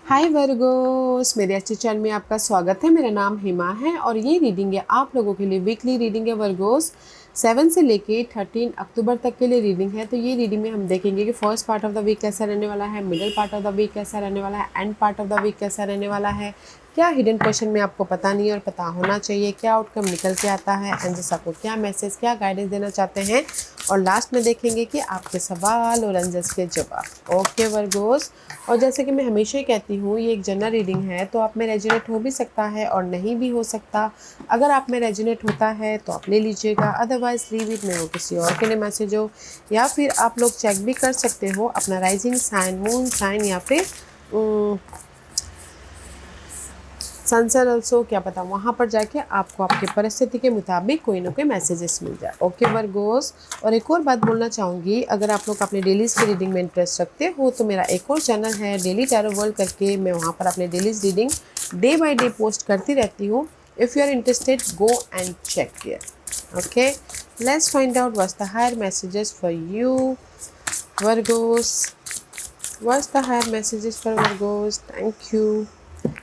हाय Virgo's, मेरे अच्छे channel में आपका स्वागत है। मेरा नाम हिमा है और ये रीडिंग है आप लोगों के लिए वीकली रीडिंग है वर्गोस। 7 से लेके 13 अक्टूबर तक के लिए रीडिंग है। तो ये रीडिंग में हम देखेंगे कि first part of the week कैसा रहने वाला है, middle part of the week कैसा रहने वाला है, end part of the week कैसा रहने वाला है, क्या हिडन क्वेश्चन में आपको पता नहीं है और पता होना चाहिए, क्या आउटकम निकल के आता है, एंजल्स आपको क्या मैसेज क्या गाइडेंस देना चाहते हैं, और लास्ट में देखेंगे कि आपके सवाल और एंजल्स के जवाब। ओके वर्गोस, और जैसे कि मैं हमेशा ही कहती हूँ ये एक जनरल रीडिंग है, तो आप में रेजोनेट हो भी सकता है और नहीं भी हो सकता। अगर आप में रेजोनेट होता है तो आप ले लीजिएगा, अदरवाइज लीव इट में वो किसी और के लिए मैसेज हो। या फिर आप लोग चेक भी कर सकते हो अपना राइजिंग साइन, मून साइन या फिर सनसेट ऑल्सो, क्या पता वहाँ पर जाके आपको आपके परिस्थिति के मुताबिक कोई ना कोई मैसेजेस मिल जाए। ओके वर्गोस, और एक और बात बोलना चाहूँगी, अगर आप लोग अपने डेलीज़ की रीडिंग में इंटरेस्ट रखते हो तो मेरा एक और चैनल है डेली टैरो वर्ल्ड करके, मैं वहाँ पर अपने dailies reading day by day post करती रहती हूँ। If you are interested go and check there. Okay, let's find out what's the higher messages for you virgos. What's the higher messages for Virgos? Thank you.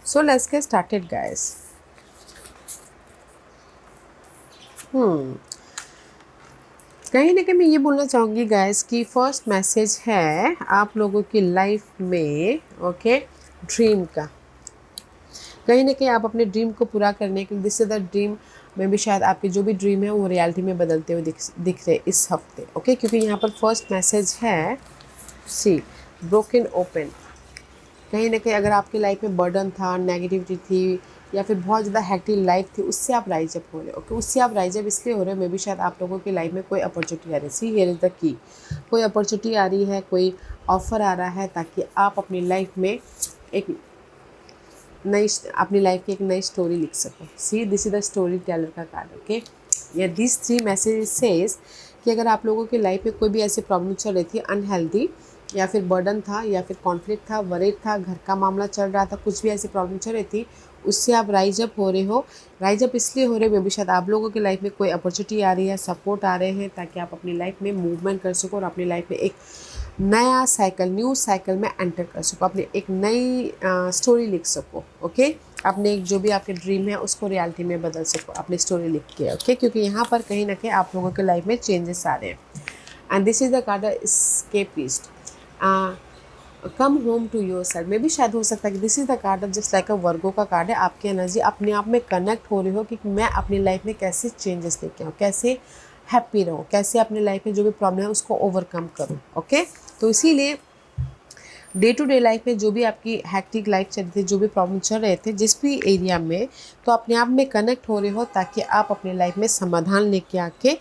So let's get started, guys. कहीं ना कहीं मैं ये बोलना चाहूँगी guys कि first message है आप लोगों की लाइफ में, ओके, ड्रीम का। कहीं ना कहीं आप अपने ड्रीम को पूरा करने के लिए, दिस इज द ड्रीम में भी शायद आपके जो भी ड्रीम है वो रियलिटी में बदलते हुए दिख रहे इस हफ्ते। ओके, क्योंकि यहाँ पर फर्स्ट मैसेज है सी ब्रोकन ओपन। कहीं ना कहीं अगर आपकी लाइफ में बर्डन था, नेगेटिविटी थी, या फिर बहुत ज़्यादा हेक्टिक लाइफ थी, उससे आप राइज अप हो रहे हो। ओके, उससे आप राइज अप इसलिए हो रहे हो, मे भी शायद आप लोगों की लाइफ में कोई अपॉर्चुनिटी आ रही है। See here is the key, कोई अपॉर्चुनिटी आ रही है, कोई ऑफर आ रहा है ताकि आप अपनी लाइफ में एक नई, अपनी लाइफ की एक नई स्टोरी लिख सको। See this is the story teller का कार्ड। ओके, या दिस 3 मैसेज सेज कि अगर आप लोगों की लाइफ में कोई भी ऐसी प्रॉब्लम चल रही थी, अनहेल्दी, या फिर बर्डन था, या फिर कॉन्फ्लिक्ट था, वरीड था, घर का मामला चल रहा था, कुछ भी ऐसी प्रॉब्लम चल रही थी, उससे आप राइज अप हो रहे हो। राइज अप इसलिए हो रहे हो, मे बी शायद आप लोगों की लाइफ में कोई अपॉर्चुनिटी आ रही है, सपोर्ट आ रहे हैं ताकि आप अपनी लाइफ में मूवमेंट कर सको और अपनी लाइफ में एक नया साइकिल, न्यू साइकिल में एंटर कर सको, अपनी एक नई स्टोरी लिख सको। ओके, अपने एक जो भी आपके ड्रीम है उसको रियलिटी में बदल सको अपनी स्टोरी लिख के। ओके, क्योंकि यहाँ पर कहीं ना कहीं आप लोगों के लाइफ में चेंजेस आ रहे हैं। And this is the card escapist, come home to yourself. में भी शायद हो सकता है कि this is the card just like a virgo का कार्ड है। आपकी एनर्जी अपने आप में कनेक्ट हो रही हो कि मैं अपनी लाइफ में कैसे चेंजेस लेके आऊँ, कैसे हैप्पी रहूँ, कैसे अपनी लाइफ में जो भी प्रॉब्लम है उसको ओवरकम करूँ। ओके, तो इसीलिए डे टू डे लाइफ में जो भी आपकी हैक्टिक लाइफ चल रही थी, जो भी प्रॉब्लम चल रहे थे जिस भी एरिया में, तो अपने आप में कनेक्ट हो रहे हो ताकि आप अपनी लाइफ में समाधान लेके आके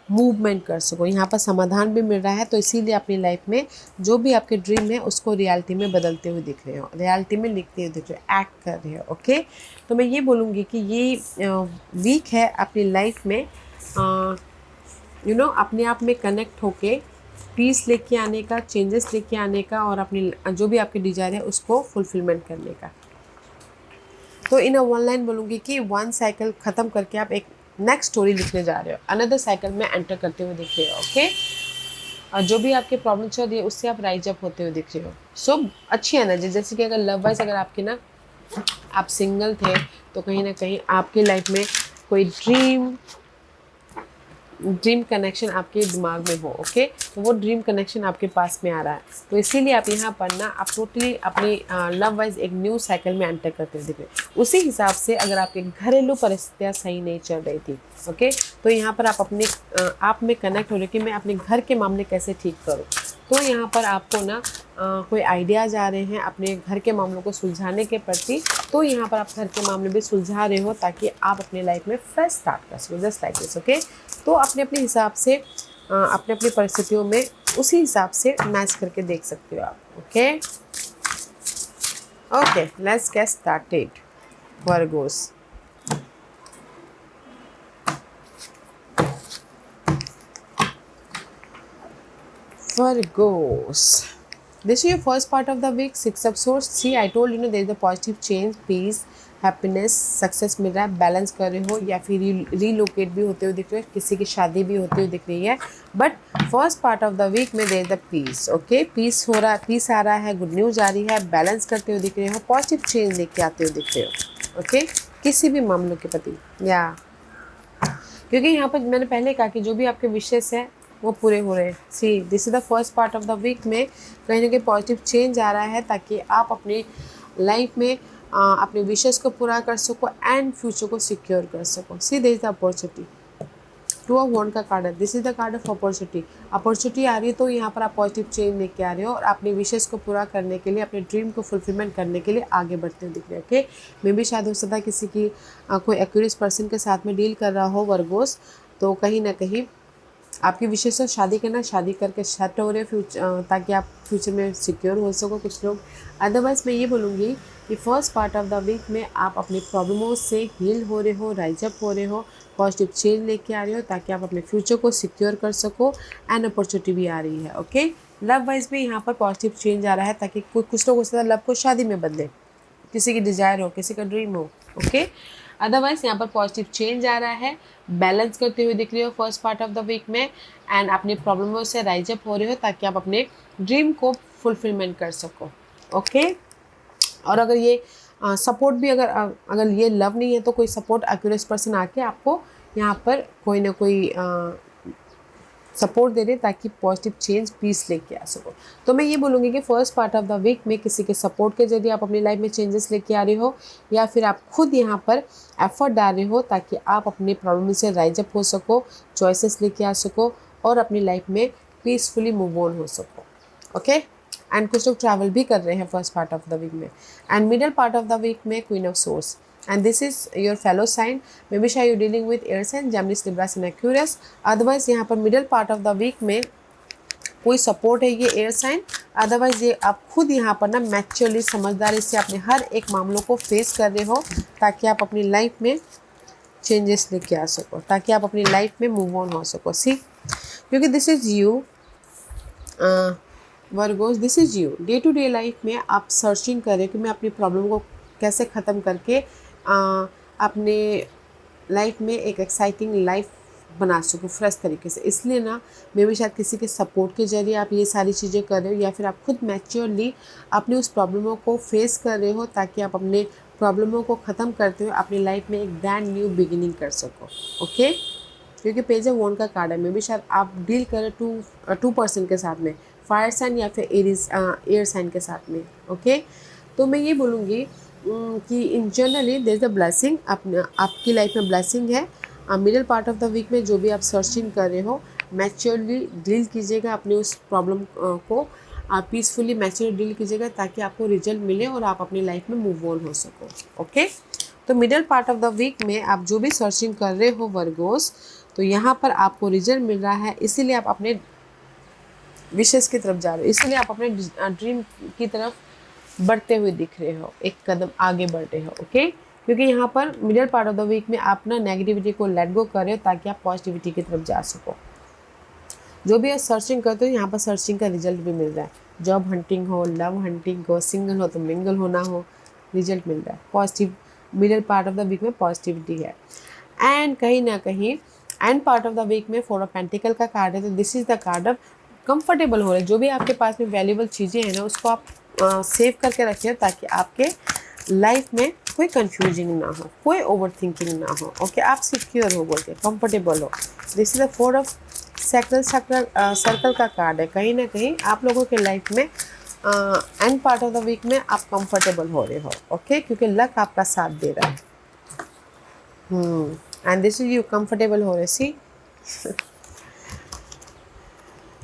मूवमेंट कर सको। यहाँ पर समाधान भी मिल रहा है, तो इसीलिए अपनी लाइफ में जो भी आपके ड्रीम है उसको रियलिटी में बदलते हुए दिख रहे हो, रियलिटी में लिखते हुए दिख रहे हो, एक्ट कर रहे हो। ओके, तो मैं ये बोलूँगी कि ये वीक है अपनी लाइफ में अपने आप में कनेक्ट होके पीस लेके आने का, चेंजेस लेके आने का, और अपनी जो भी आपकी डिजायर है उसको फुलफिलमेंट करने का। तो इन वन लाइन बोलूँगी कि वन साइकिल ख़त्म करके आप एक नेक्स्ट स्टोरी लिखने जा रहे हो, अनदर साइकिल में एंटर करते हुए दिख रहे हो। ओके, और जो भी आपके प्रॉब्लम चल रही है उससे आप राइज अप होते हुए दिख रहे हो। सो अच्छी एनर्जी, जैसे कि अगर लव वाइज अगर आपकी ना, आप सिंगल थे तो कहीं ना कहीं आपकी लाइफ में कोई ड्रीम कनेक्शन आपके दिमाग में हो। ओके, तो वो ड्रीम कनेक्शन आपके पास में आ रहा है, तो इसीलिए आप यहाँ पर ना आप टोटली अपनी लव वाइज एक न्यू साइकिल में एंटर करते हुए दिख रहे। उसी हिसाब से अगर आपके घरेलू परिस्थितियाँ सही नहीं चल रही थी, ओके, तो यहाँ पर आप अपने आप में कनेक्ट हो रहे कि मैं अपने घर के मामले कैसे ठीक करूँ। तो यहाँ पर आपको ना कोई आइडियाज़ आ रहे हैं अपने घर के मामलों को सुलझाने के प्रति, तो यहाँ पर आप घर के मामले भी सुलझा रहे हो ताकि आप अपनी लाइफ में फ्रेश स्टार्ट कर सको, जस्ट लाइक दिस। ओके, तो अपने अपने हिसाब से अपने अपनी परिस्थितियों में उसी हिसाब से मैच करके देख सकते हो आप। Okay okay, let's get started Virgo's. Virgos, this is your first part of the week, 6 of swords. See, I told you know there is a positive change, peace, happiness, success मिल रहा है, balance कर रहे हो, या फिर relocate भी होते हुए दिख रहे हो, किसी की शादी भी होती हुई दिख रही है। But first part of the week में there is the peace. Okay, peace हो रहा है, पीस आ रहा है, गुड न्यूज़ आ रही है, बैलेंस करते हुए दिख रहे हो, पॉजिटिव चेंज लेके आते हुए दिख रहे हो। ओके, किसी भी मामलों के प्रति, या क्योंकि यहाँ पर मैंने पहले कहा कि जो भी आपके विशेष है वो पूरे हो रहे हैं। See, this is the first part of the week में कहीं ना कहीं पॉजिटिव चेंज आ रहा है, ताकि आप अपनी लाइफ में अपने विशेष को पूरा कर सको एंड फ्यूचर को सिक्योर कर सको। See, this is the opportunity. Two of wand का कार्ड है, this is the card of opportunity. Opportunity आ रही है, तो यहाँ पर आप पॉजिटिव चेंज लेके आ रहे हो और अपने विशेष को पूरा करने के लिए, अपने ड्रीम को फुलफिलमेंट करने के लिए आगे बढ़ते हुए दिख रहे हैं। ओके, मे भी शायद हो सकता है किसी की कोई एक्यूरियस पर्सन के साथ में डील कर रहा हो वर्गोस, तो कहीं ना कहीं आपकी विशेष से शादी करना, शादी करके सेट हो रहे फ्यूचर, ताकि आप फ्यूचर में सिक्योर हो सको कुछ लोग। अदरवाइज़ मैं ये बोलूँगी कि first part of the week में आप अपनी प्रॉब्लमों से हील हो रहे हो, राइज अप हो रहे हो, पॉजिटिव चेंज लेके आ रहे हो, ताकि आप अपने फ्यूचर को सिक्योर कर सको। एंड अपॉर्चुनिटी भी आ रही है। ओके, लव वाइज भी यहाँ पर पॉजिटिव चेंज आ रहा है, ताकि कुछ लोग हो सकता है लव को शादी में बदले, किसी की डिज़ायर हो, किसी का ड्रीम हो। ओके, अदरवाइज यहाँ पर पॉजिटिव चेंज आ रहा है, बैलेंस करते हुए दिख रही हो first part of the week में, एंड अपनी प्रॉब्लमों से राइज अप हो रहे हो, ताकि आप अपने ड्रीम को फुलफिलमेंट कर सको। ओके, और अगर ये सपोर्ट भी, अगर ये लव नहीं है तो कोई सपोर्ट एक्यूरेस पर्सन आके आपको यहाँ पर कोई ना कोई सपोर्ट दे दे, ताकि पॉजिटिव चेंज पीस लेके आ सको। तो मैं ये बोलूँगी कि first part of the week में किसी के सपोर्ट के जरिए आप अपनी लाइफ में चेंजेस लेके आ रहे हो, या फिर आप खुद यहाँ पर एफर्ट डाल रहे हो, ताकि आप अपने प्रॉब्लम से राइज अप हो सको, चॉइसेस लेके आ सको और अपनी लाइफ में पीसफुली मूव ऑन हो सको। ओके, एंड कुछ लोग ट्रैवल भी कर रहे हैं first part of the week में। And middle part of the week में queen of swords, and this is your fellow sign, maybe शायद you're dealing with air sign, Gemini, Libra and Aquarius। Otherwise यहाँ पर middle part of the week में कोई support है ये air sign. Otherwise ये आप खुद यहाँ पर ना मैच्योरली, समझदारी से अपने हर एक मामलों को फेस कर रहे हो, ताकि आप अपनी लाइफ में चेंजेस लेके आ सको, ताकि आप अपनी लाइफ में मूव ऑन हो सको। सी, क्योंकि this is you Virgos, this is you. Day to day life में आप सर्चिंग कर रहे हो कि मैं अपनी प्रॉब्लम को कैसे ख़त्म करके अपने लाइफ में एक एक्साइटिंग लाइफ बना सकूँ फ्रेश तरीके से। इसलिए ना मे भी शायद किसी के सपोर्ट के जरिए आप ये सारी चीज़ें कर रहे हो, या फिर आप खुद मैच्योरली अपनी उस प्रॉब्लमों को फेस कर रहे हो, ताकि आप अपने प्रॉब्लमों को ख़त्म करते हुए अपनी लाइफ में एक ब्रांड न्यू बिगिनिंग कर सको। ओके, क्योंकि पेज ऑफ वॉन्ड का कार्ड है, मे भी शायद आप डील करें टू पर्सन के साथ में, फायर साइन या फिर एयर साइन के साथ में। ओके, तो मैं ये बोलूँगी कि in generally there is a blessing, आपकी लाइफ में ब्लेसिंग है। Middle part of the week में जो भी आप सर्चिंग कर रहे हो, मैच्योरली डील कीजिएगा अपने उस प्रॉब्लम को, आप पीसफुली मैच्योरली डील कीजिएगा, ताकि आपको रिजल्ट मिले और आप अपनी लाइफ में मूव ऑन हो सको। ओके, तो middle part of the week में आप जो भी सर्चिंग कर रहे हो वर्गोस, तो यहाँ पर आपको रिजल्ट मिल रहा है, इसीलिए आप अपने विशेष की तरफ जा रहे हो, इसीलिए आप अपने ड्रीम की तरफ बढ़ते हुए दिख रहे हो, एक कदम आगे बढ़ रहे हो। ओके, क्योंकि यहाँ पर middle part of the week में आप ना नेगेटिविटी को लेट गो कर रहे हो, ताकि आप पॉजिटिविटी की तरफ जा सको। जो भी आप सर्चिंग करते हो, यहाँ पर सर्चिंग का रिजल्ट भी मिल रहा है। जॉब हंटिंग हो, लव हंटिंग हो, सिंगल हो तो मिंगल होना हो, रिजल्ट मिल रहा है positive. Middle part of the week में पॉजिटिविटी है। एंड कहीं ना कहीं end part of the week में 4 ऑफ पेंटिकल का कार्ड है, तो this is the card of comfortable हो रहे। जो भी आपके पास में वैल्यूबल चीज़ें हैं ना, उसको आप सेव करके रखिए, ताकि आपके लाइफ में कोई कंफ्यूजिंग ना हो, कोई ओवर थिंकिंग ना हो। ओके, आप सिक्योर हो, बोल के कंफर्टेबल हो। This is the 4 of circle का कार्ड है। कहीं ना कहीं आप लोगों के लाइफ में end part of the week में आप कंफर्टेबल हो रहे हो। ओके, क्योंकि लक आपका साथ दे रहा है। And this is you comfortable हो रहे। See,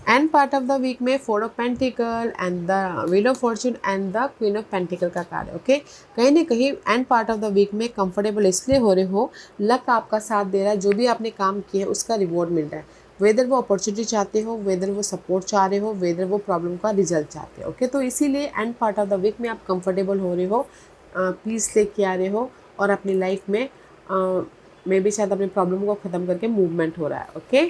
end part of the week में 4 of pentacle and the wheel of fortune and the queen of pentacle का कार्ड है। ओके, कहीं ना कहीं end part of the week में कंफर्टेबल इसलिए हो रहे हो, लक आपका साथ दे रहा है। जो भी आपने काम किया है उसका रिवॉर्ड मिल रहा है, वेदर वो अपॉर्चुनिटी चाहते हो, वेदर वो सपोर्ट चाह रहे हो, वेदर वो प्रॉब्लम का रिजल्ट चाहते हो। ओके, तो इसीलिए end part of the week में आप कंफर्टेबल हो रहे हो, पीस लेके आ रहे हो, और अपनी लाइफ में मे भी शायद अपनी प्रॉब्लम को ख़त्म करके मूवमेंट हो रहा है। ओके,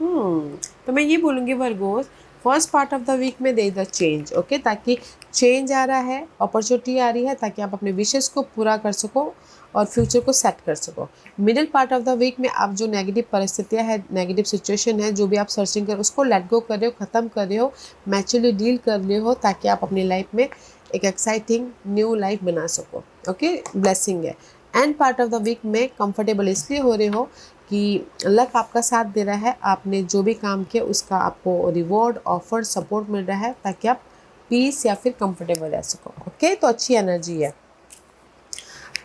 तो मैं ये बोलूँगी Virgos, first part of the week में दे द चेंज, ओके, ताकि चेंज आ रहा है, अपॉर्चुनिटी आ रही है, ताकि आप अपने विशेष को पूरा कर सको और फ्यूचर को सेट कर सको। Middle part of the week में आप जो नेगेटिव परिस्थितियाँ है, नेगेटिव सिचुएशन है, जो भी आप सर्चिंग कर उसको लेट गो कर रहे हो, ख़त्म कर रहे हो, मैच्योरली डील कर रहे हो, ताकि आप अपनी लाइफ में एक एक्साइटिंग न्यू लाइफ बना सको, ओके, ब्लेसिंग है। End part of the week में कंफर्टेबल इसलिए हो रहे हो कि लक आपका साथ दे रहा है, आपने जो भी काम किया उसका आपको रिवॉर्ड, ऑफर, सपोर्ट मिल रहा है, ताकि आप पीस या फिर कंफर्टेबल रह सको, ओके। तो अच्छी एनर्जी है।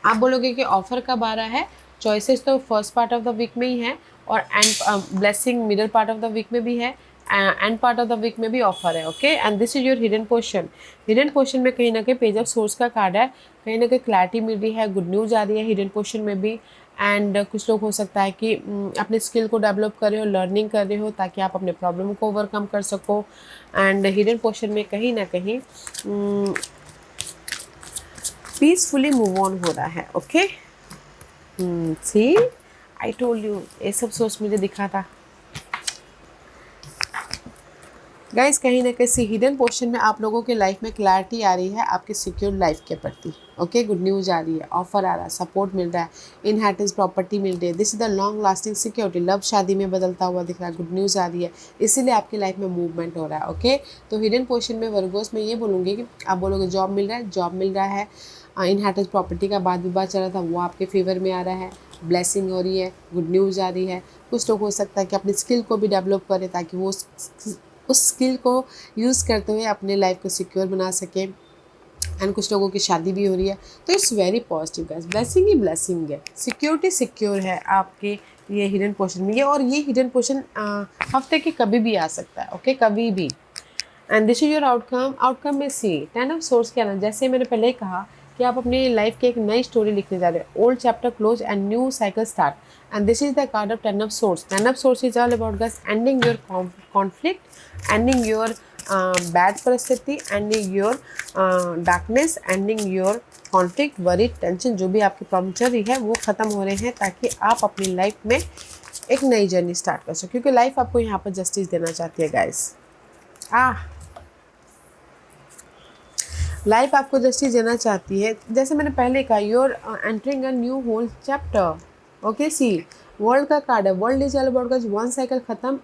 आप बोलोगे कि ऑफर कब आ रहा है, चॉइसेस तो first part of the week में ही है, और and blessing middle part of the week में भी है, end part of the week में भी ऑफर है, okay. And this is your hidden portion. Hidden portion में कहीं ना कहीं पेज ऑफ सोर्स का कार्ड है, कहीं ना कहीं क्लैरिटी मिल रही है, गुड न्यूज़ आ रही है हिडन पोर्शन में भी। एंड कुछ लोग हो सकता है कि अपने स्किल को डेवलप कर रहे हो, लर्निंग कर रहे हो, ताकि आप अपने प्रॉब्लम को ओवरकम कर सको। एंड हिडन पोर्शन में कहीं ना कहीं पीसफुली मूव ऑन हो रहा है, okay. See, I told you, ये सब सोच मुझे दिखा था गाइस। कहीं ना कहीं हिडन पोर्शन में आप लोगों के लाइफ में क्लैरिटी आ रही है आपके सिक्योर लाइफ के प्रति, ओके। गुड न्यूज़ आ रही है, ऑफर आ रहा है, सपोर्ट मिल रहा है, इनहेरिटेंस प्रॉपर्टी मिल रही है। This is the long lasting security. Love शादी में बदलता हुआ दिख रहा है, गुड न्यूज़ आ रही है, इसीलिए आपकी लाइफ में मूवमेंट हो रहा है, ओके। तो हिडन पोर्शन में वर्गोस में ये बोलूँगी कि आप बोलोगे जॉब मिल रहा है, जॉब मिल रहा है, इनहेरिटेंस प्रॉपर्टी का वाद विवाद चल रहा था वो आपके फेवर में आ रहा है, ब्लेसिंग हो रही है, गुड न्यूज़ आ रही है। कुछ लोग हो सकता है कि अपनी स्किल को भी डेवलप करें, ताकि वो उस स्किल को यूज़ करते हुए अपने लाइफ को सिक्योर बना सके। एंड कुछ लोगों की शादी भी हो रही है, तो it's very positive guys. Blessing he blessing है, सिक्योरिटी सिक्योर है आपके ये हिडन पोर्शन में। ये और ये हिडन पोर्शन हफ्ते के कभी भी आ सकता है, ओके, कभी भी। And this is your outcome. Outcome में सी 10 ऑफ सोर्स क्या ना, जैसे मैंने पहले ही कहा कि आप अपनी लाइफ की एक नई स्टोरी लिखने जा रहे हैं, old chapter close and new cycle start. And this is the card of 10 of swords. 10 of swords is all about guys ending your conflict, ending your bad परिस्थिति, ending your darkness, ending your conflict, worry, tension, जो भी आपकी problem चल रही है वो ख़त्म हो रहे हैं, ताकि आप अपनी लाइफ में एक नई जर्नी स्टार्ट कर सको, क्योंकि लाइफ आपको यहाँ पर जस्टिस देना चाहती है गाइस। लाइफ आपको जस्टिस देना चाहती है, जैसे मैंने पहले कहा, you're entering a new whole chapter, okay. See, world का कार्ड है, world is all about guys one cycle खत्म,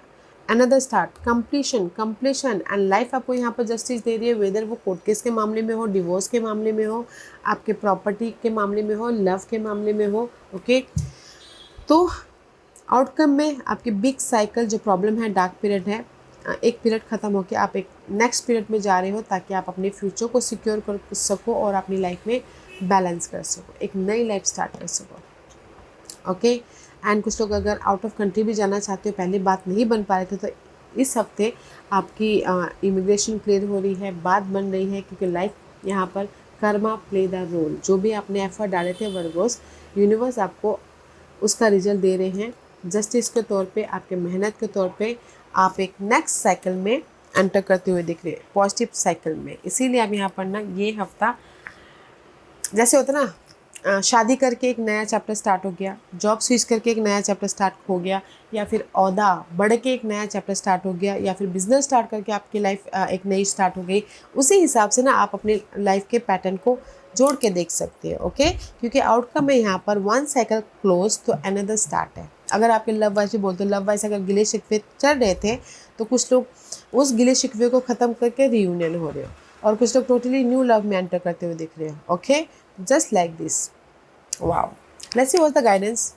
another start, completion. And life आपको यहाँ पर जस्टिस दे रही है, वेदर वो कोर्ट केस के मामले में हो, डिवोर्स के मामले में हो, आपके प्रॉपर्टी के मामले में हो, लव के मामले में हो, ओके। तो आउटकम में आपकी बिग साइकिल जो प्रॉब्लम है, डार्क पीरियड है, एक पीरियड ख़त्म होकर आप एक नेक्स्ट पीरियड में जा रहे हो, ताकि आप अपने फ्यूचर को सिक्योर कर सको और अपनी लाइफ में बैलेंस कर सको, एक नई लाइफ स्टार्ट कर सको, ओके। एंड कुछ लोग अगर आउट ऑफ कंट्री भी जाना चाहते हो, पहले बात नहीं बन पा रहे थे, तो इस हफ्ते आपकी इमिग्रेशन क्लियर हो रही है, बात बन रही है, क्योंकि लाइफ यहाँ पर कर्मा प्ले द रोल। जो भी आपने एफर्ट डाले थे वर्गोस, यूनिवर्स आपको उसका रिजल्ट दे रहे हैं, जस्टिस के तौर पे, आपके मेहनत के तौर पे। आप एक नेक्स्ट साइकिल में एंटर करते हुए दिख रहे हैं, पॉजिटिव साइकिल में। इसीलिए आप यहाँ पर ना ये हफ्ता, जैसे होता ना, शादी करके एक नया चैप्टर स्टार्ट हो गया, जॉब स्विच करके एक नया चैप्टर स्टार्ट हो गया, या फिर ओहदा बढ़ के एक नया चैप्टर स्टार्ट हो गया, या फिर बिजनेस स्टार्ट करके आपकी लाइफ एक नई स्टार्ट हो गई। उसी हिसाब से ना आप अपनी लाइफ के पैटर्न को जोड़ के देख सकते हैं, ओके। क्योंकि आउटकम है यहाँ पर वन साइकिल क्लोज तो अनदर स्टार्ट है। अगर आपके लव वाइज भी बोलते हो, लव वाइज अगर गिले शिकवे चल रहे थे, तो कुछ लोग उस गिले शिकवे को ख़त्म करके रीयूनियन हो रहे हो, और कुछ लोग टोटली न्यू लव में एंटर करते हुए दिख रहे हो, okay. Just like this, wow. Let's see what the guidance.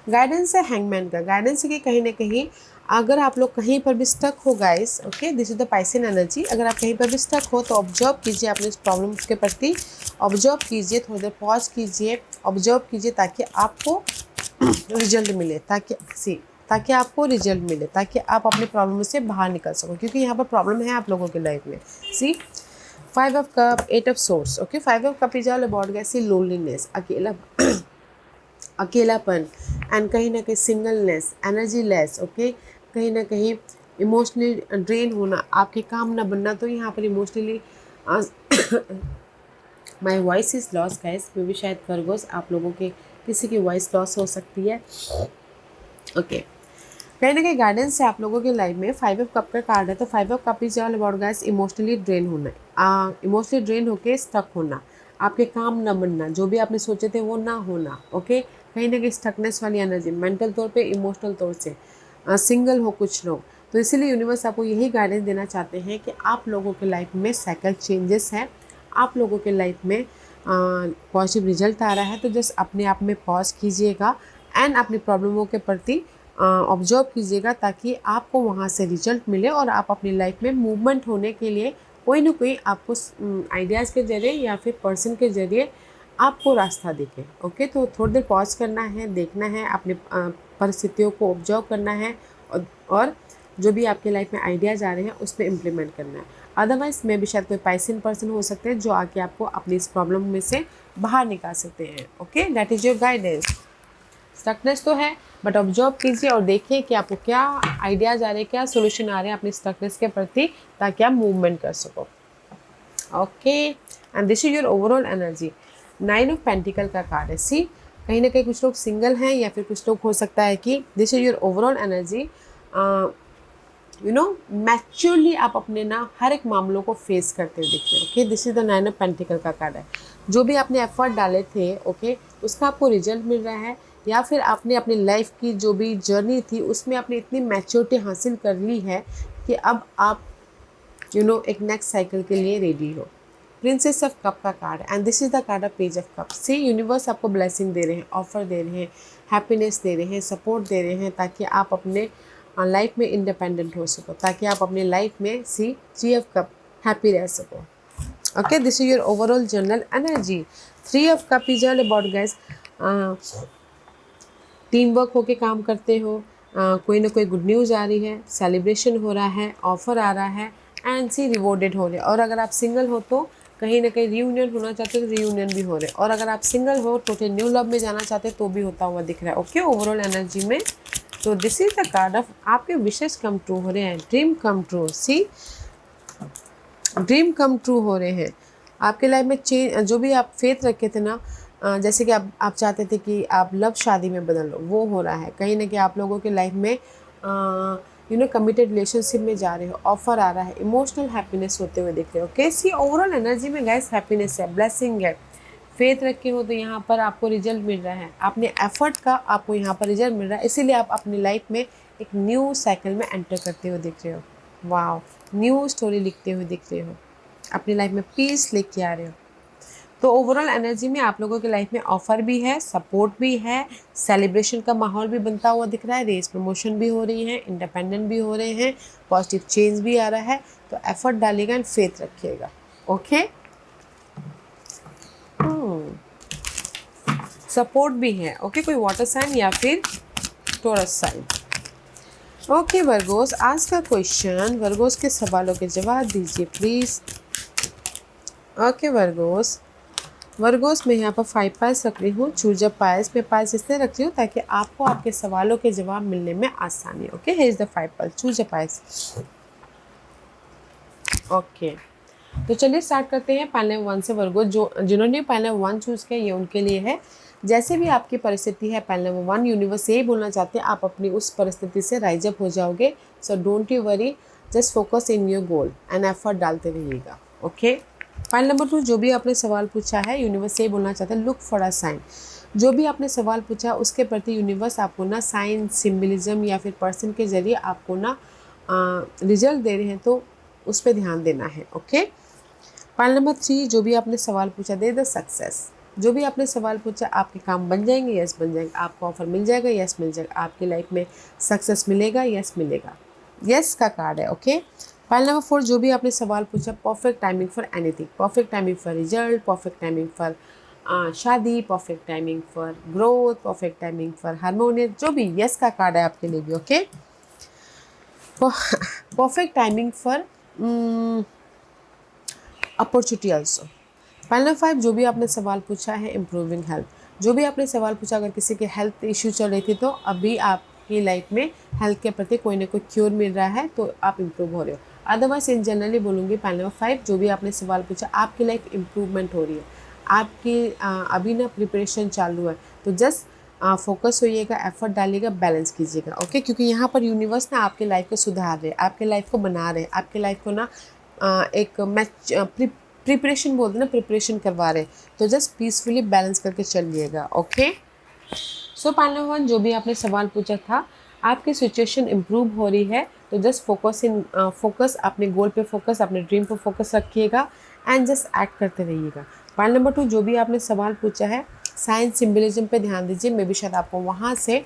Guidance है हैंगमैन का। गाइडेंस है कि कहीं ना कहीं अगर आप लोग कहीं पर भी स्टक हो guys, okay, this is the pisces energy. अगर आप कहीं पर भी स्टक हो तो ऑब्जर्व कीजिए अपने इस प्रॉब्लम के प्रति, ऑब्जर्व कीजिए, थोड़ी देर पॉज कीजिए, ऑब्जर्व कीजिए, ताकि आपको रिजल्ट मिले, ताकि आपको रिजल्ट मिले, ताकि आप अपने प्रॉब्लम से बाहर निकल सको, क्योंकि यहाँ पर प्रॉब्लम है आप लोगों के लाइफ में। सी, 5 of cup, 8 of source, okay. 5 of cup is all about guys loneliness, अकेलापन, एंड कहीं ना कहीं सिंगलनेस, एनर्जी लेस, ओके। कहीं ना कहीं इमोशनली ड्रेन होना, आपके काम ना बनना। तो यहाँ पर emotionally my voice is loss guys, मे भी शायद वर्गोस आप लोगों के किसी की वॉइस लॉस हो सकती है, ओके। कहीं ना कहीं गाइडेंस है आप लोगों की लाइफ में। 5 ऑफ कप का कार्ड है, तो 5 of cup is all about guys emotionally drain होना, इमोशनली ड्रेन होके स्टक होना, आपके काम न बनना, जो भी आपने सोचे थे वो ना होना। ओके, कहीं ना कहीं स्टकनेस वाली एनर्जी, मेंटल तौर पे, इमोशनल तौर से सिंगल हो कुछ लोग, तो इसीलिए यूनिवर्स आपको यही गाइडेंस देना चाहते हैं कि आप लोगों के लाइफ में साइकिल चेंजेस है, आप लोगों के लाइफ में पॉजिटिव रिजल्ट आ रहा है। तो जस्ट अपने आप में पॉज कीजिएगा एंड अपनी प्रॉब्लमों के प्रति ऑब्जर्व कीजिएगा, ताकि आपको वहाँ से रिजल्ट मिले और आप अपनी लाइफ में मूवमेंट होने के लिए कोई ना कोई आपको आइडियाज़ के ज़रिए या फिर पर्सन के ज़रिए आपको रास्ता दिखे। ओके, तो थोड़ी देर पॉज करना है, देखना है, अपनी परिस्थितियों को ऑब्जर्व करना है और जो भी आपके लाइफ में आइडियाज़ आ रहे हैं उस पर इम्प्लीमेंट करना है। अदरवाइज मे भी शायद कोई पाइसिन पर्सन हो सकते हैं जो आके आपको अपनी इस प्रॉब्लम में से बाहर निकाल सकते हैं। Okay, that is your guidance. Stuckness तो है, बट ऑब्जर्व कीजिए और देखिए कि आपको क्या आइडियाज़ आ रहे हैं, क्या सोल्यूशन आ रहे हैं अपनी स्टकनेस के प्रति, ताकि आप मूवमेंट कर सको। Okay, and this is your overall energy. 9 of pentacle का कार्ड है। सी, कहीं ना कहीं कुछ लोग सिंगल हैं या फिर कुछ लोग हो सकता है कि this is your overall energy. Maturely आप अपने ना हर एक मामलों को फेस करते हुए दिखते हैं। Okay, this is the 9 of pentacle का कार्ड है। जो भी आपने एफर्ट डाले थे, ओके, उसका आपको रिजल्ट मिल रहा है, या फिर आपने अपनी लाइफ की जो भी जर्नी थी उसमें आपने इतनी मैच्योरिटी हासिल कर ली है कि अब आप एक नेक्स्ट साइकिल के लिए रेडी हो। प्रिंसेस ऑफ कप का card, and this is the card of page of cup. See, universe आपको ब्लेसिंग दे रहे हैं, ऑफर दे रहे हैं, हैप्पीनेस दे रहे हैं, सपोर्ट दे रहे हैं, ताकि आप अपने लाइफ में इंडिपेंडेंट हो सको, ताकि आप अपने लाइफ में 3 ऑफ कप हैप्पी रह सको। Okay, this is your overall general energy. 3 of cup is all about guys team work होके काम करते हो, कोई ना कोई गुड न्यूज़ आ रही है, सेलिब्रेशन हो रहा है, ऑफर आ रहा है एंड सी रिवॉर्डेड हो रहे हैं। और अगर आप सिंगल हो तो कहीं ना कहीं रीयूनियन होना चाहते हो तो रीयूनियन भी हो रहे हैं, और अगर आप सिंगल हो टोटल न्यू लव में जाना चाहते हैं तो भी होता हुआ दिख रहा है। ओके, ओवरऑल एनर्जी में। तो this is the card of आपके विशेष कम ट्रू हो रहे हैं, ड्रीम कम ट्रू। सी, ड्रीम कम ट्रू हो रहे हैं आपके लाइफ में। चेंज, जो भी आप फेथ रखे थे ना, जैसे कि आप चाहते थे कि आप लव शादी में बदल लो, वो हो रहा है। कहीं ना कहीं आप लोगों के लाइफ में कमिटेड रिलेशनशिप में जा रहे हो, ऑफर आ रहा है, इमोशनल हैप्पीनेस होते हुए दिख रहे हो। कैसी ओवरऑल एनर्जी में गाइस हैप्पीनेस है, ब्लेसिंग है, फेथ रखे हो तो यहाँ पर आपको रिजल्ट मिल रहा है, अपने एफर्ट का आपको यहाँ पर रिजल्ट मिल रहा है, इसीलिए आप अपनी लाइफ में एक न्यू साइकिल में एंटर करते हुए दिख रहे हो। वाओ, न्यू स्टोरी लिखते हुए दिख रहे हो, अपनी लाइफ में पीस लेके आ रहे हो। तो ओवरऑल एनर्जी में आप लोगों के लाइफ में ऑफर भी है, सपोर्ट भी है, सेलिब्रेशन का माहौल भी बनता हुआ दिख रहा है, रेस प्रमोशन भी हो रही है, इंडिपेंडेंट भी हो रहे हैं, पॉजिटिव चेंज भी आ रहा है। तो एफर्ट डालिएगा एंड फेथ रखिएगा। ओके, सपोर्ट भी है। ओके, कोई वाटर साइन या फिर टॉरस साइन। ओके वर्गोस, आज का क्वेश्चन, वर्गोस के सवालों के जवाब दीजिए प्लीज़। ओके वर्गोस, मैं यहाँ पर 5 पाइल्स रख रही हूँ। चूज अ पाइल्स, मैं पाइल्स इसलिए रख रही हूँ ताकि आपको आपके सवालों के जवाब मिलने में आसानी। Okay, here is the 5 piles, choose a piles. Okay, तो चलिए स्टार्ट करते हैं पाइल नंबर 1 से। वर्गो, जिन्होंने पाइल नंबर 1 चूज़ किया ये उनके लिए है। जैसे भी आपकी परिस्थिति है पाइल नंबर 1, यूनिवर्स यही बोलना चाहते हैं आप अपनी उस परिस्थिति से राइज अप हो जाओगे। So don't you worry, just focus in your goal and effort डालते रहिएगा। ओके, पाइल नंबर 2, जो भी आपने सवाल पूछा है यूनिवर्स यही बोलना चाहता है, लुक फॉर अ साइन। जो भी आपने सवाल पूछा उसके प्रति यूनिवर्स आपको ना साइन, सिम्बलिज्म या फिर पर्सन के जरिए आपको ना रिजल्ट दे रहे हैं, तो उस पर ध्यान देना है। ओके, पाइल नंबर 3, जो भी आपने सवाल पूछा, दे द सक्सेस। जो भी आपने सवाल पूछा, आपके काम बन जाएंगे, यस बन जाएंगे, आपको ऑफर मिल जाएगा, यस मिल जाएगा, आपकी लाइफ में सक्सेस मिलेगा, यस मिलेगा, यस का कार्ड है। ओके, पाइल नंबर 4, जो भी आपने सवाल पूछा, perfect timing for anything, perfect timing for result, perfect timing for शादी, perfect timing for growth, perfect timing for harmonious, जो भी यस का कार्ड है आपके लिए भी। Okay, perfect timing for opportunity also. Pile number 5, जो भी आपने सवाल पूछा है, इम्प्रूविंग हेल्थ। जो भी आपने सवाल पूछा, अगर किसी के हेल्थ इश्यू चल रही थी तो अभी आपकी लाइफ में हेल्थ के प्रति कोई ना कोई क्योर मिल रहा है, तो आप इम्प्रूव हो रहे हो। अदरवाइज इन जनरली बोलूँगी पाइल नंबर 5, जो भी आपने सवाल पूछा, आपकी लाइफ इम्प्रूवमेंट हो रही है, आपकी अभी ना प्रिपरेशन चालू है। तो जस्ट फोकस होइएगा, एफर्ट डालिएगा, बैलेंस कीजिएगा। ओके, क्योंकि यहाँ पर यूनिवर्स ना आपके लाइफ को सुधार रहे, आपके लाइफ को बना रहे, आपके लाइफ को ना एक मैच प्रिपरेशन बोलते हैं ना, प्रिपरेशन करवा रहे। तो जस्ट पीसफुली बैलेंस करके चलिएगा। ओके, सो पांडवन, जो भी आपने सवाल पूछा था, आपकी सिचुएशन इम्प्रूव हो रही है, तो जस्ट फोकस अपने गोल पे, फोकस अपने ड्रीम पे फोकस रखिएगा एंड जस्ट एक्ट करते रहिएगा। पॉइंट नंबर 2, जो भी आपने सवाल पूछा है, साइंस सिम्बलिज्म पे ध्यान दीजिए, मे बी शायद आपको वहाँ से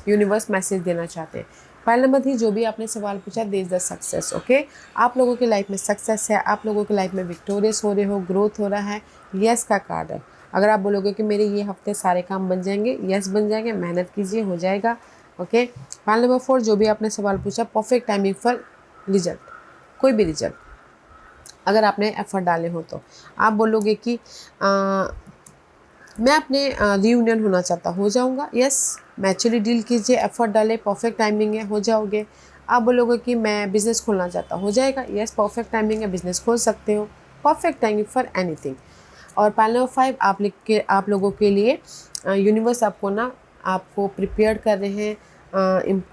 यूनिवर्स मैसेज देना चाहते हैं। पॉइंट नंबर 3, जो भी आपने सवाल पूछा, there is the success. Okay, आप लोगों की लाइफ में सक्सेस है, आप लोगों की लाइफ में विक्टोरियस हो रहे हो, ग्रोथ हो रहा है, यस का कार्ड है। अगर आप बोलोगे कि मेरे ये हफ्ते सारे काम बन जाएंगे, यस बन जाएंगे, मेहनत कीजिए, हो जाएगा। ओके, पॉइंट नंबर 4, जो भी आपने सवाल पूछा, परफेक्ट टाइमिंग फॉर रिजल्ट, कोई भी रिजल्ट अगर आपने एफर्ट डाले हो तो। आप बोलोगे कि मैं अपने रीयूनियन होना चाहता, हो जाऊंगा, यस, मैचुअली डील कीजिए, एफर्ट डाले, परफेक्ट टाइमिंग है, हो जाओगे। आप बोलोगे कि मैं बिज़नेस खोलना चाहता, हो जाएगा, यस, परफेक्ट टाइमिंग है, बिज़नेस खोल सकते हो, परफेक्ट टाइमिंग फॉर एनीथिंग। और पॉइंट नंबर 5, आप लोगों के लिए यूनिवर्स आपको ना, आपको प्रिपेयर कर रहे हैं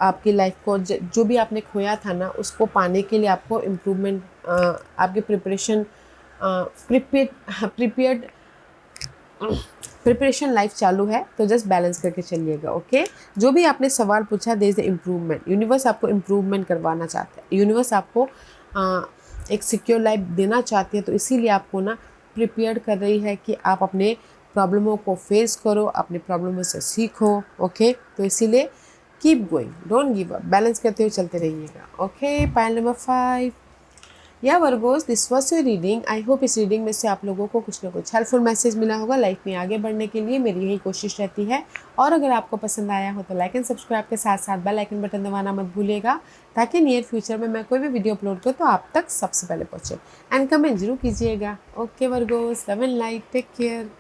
आपकी लाइफ को, जो भी आपने खोया था ना, उसको पाने के लिए आपको इम्प्रूवमेंट, आपकी प्रिपरेशन लाइफ चालू है, तो जस्ट बैलेंस करके चलिएगा। ओके, जो भी आपने सवाल पूछा, there is the improvement, universe आपको इम्प्रूवमेंट करवाना चाहता है, यूनिवर्स आपको एक सिक्योर लाइफ देना चाहती है, तो इसीलिए आपको ना प्रिपेयर कर रही है कि आप अपने प्रॉब्लमों को फेस करो, अपने प्रॉब्लमों से सीखो। ओके, तो इसीलिए keep going, don't give up, balance करते हुए चलते रहिएगा। ओके, पॉइंट नंबर 5, या Virgo's, this was your reading. I hope इस रीडिंग में से आप लोगों को कुछ ना कुछ हेल्पफुल मैसेज मिला होगा। लाइफ में आगे बढ़ने के लिए मेरी यही कोशिश रहती है। और अगर आपको पसंद आया हो तो लाइक एंड सब्सक्राइब के साथ साथ बेल आइकन बटन दबाना मत भूलिएगा, ताकि नियर फ्यूचर में मैं कोई भी वीडियो अपलोड करूँ तो आप तक सबसे पहले पहुँचे। एंड कमेंट जरूर कीजिएगा। Okay Virgos, love and light, take care.